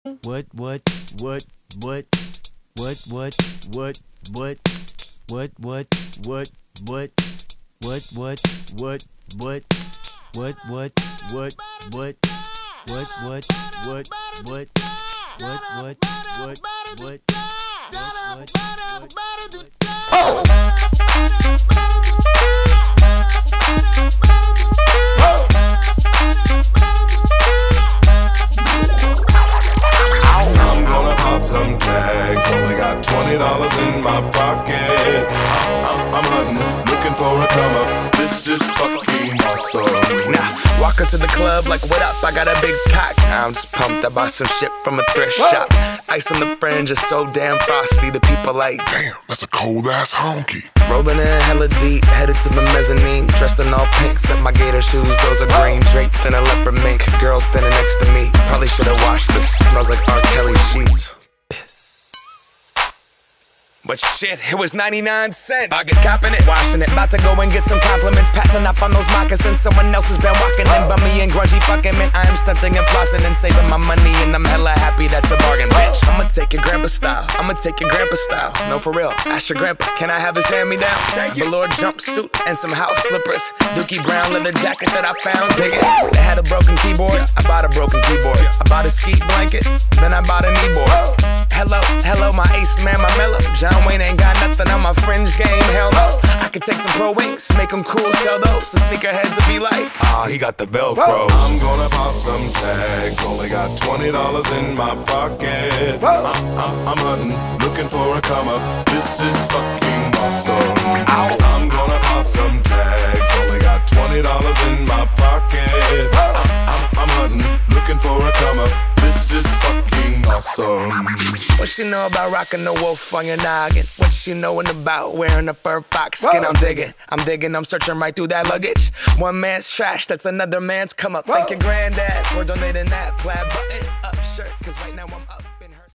What? I'm gonna pop some tags, only got $20 in my pocket. I'm hunting, looking for a come up. This is fucking awesome. Now, walk into the club like, what up? I got a big cock. I'm just pumped, I bought some shit from a thrift shop. Ice on the fringe is so damn frosty. The people like, Damn, that's a cold ass honky. rolling in hella deep, headed to the mezzanine. Dressed in all pink, set my gator shoes. Those are green, draped in a leopard mink. Girl standing next to me, probably should've washed this. Smells like R. Kelly sheets. But shit, it was 99 cents. I get copping it, washing it. About to go and get some compliments. Passing up on those moccasins. Someone else has been walking in. Bummy and grungy fucking man. I am stunting and flossing and saving my money. And I'm hella happy that's a bargain, bitch. I'ma take your grandpa style. I'ma take your grandpa style. No, for real. Ask your grandpa, can I have his hand-me-down? Velour jumpsuit and some house slippers. Dookie brown leather jacket that I found. Dig it. They had a broken keyboard. I bought a broken keyboard. I bought a ski blanket. Then I bought a kneeboard. Hello, my ace man, my mellow. John Wayne ain't got nothing on my fringe game, hell no. I could take some pro wings, make them cool, sell those. The sneakerheads will be like, he got the Velcro. I'm gonna pop some tags, only got $20 in my pocket. I'm hunting, looking for a come up. This is fucking awesome. I'm gonna pop some tags, only got $20 in my pocket. I'm hunting, looking for a come up. This is fucking awesome. What she know about rocking the wolf on your noggin? What she knowin' about wearing a fur fox skin? I'm digging, I'm searching right through that luggage. One man's trash, that's another man's come up. Thank your granddad for donating that plaid button up shirt, cause right now I'm up in her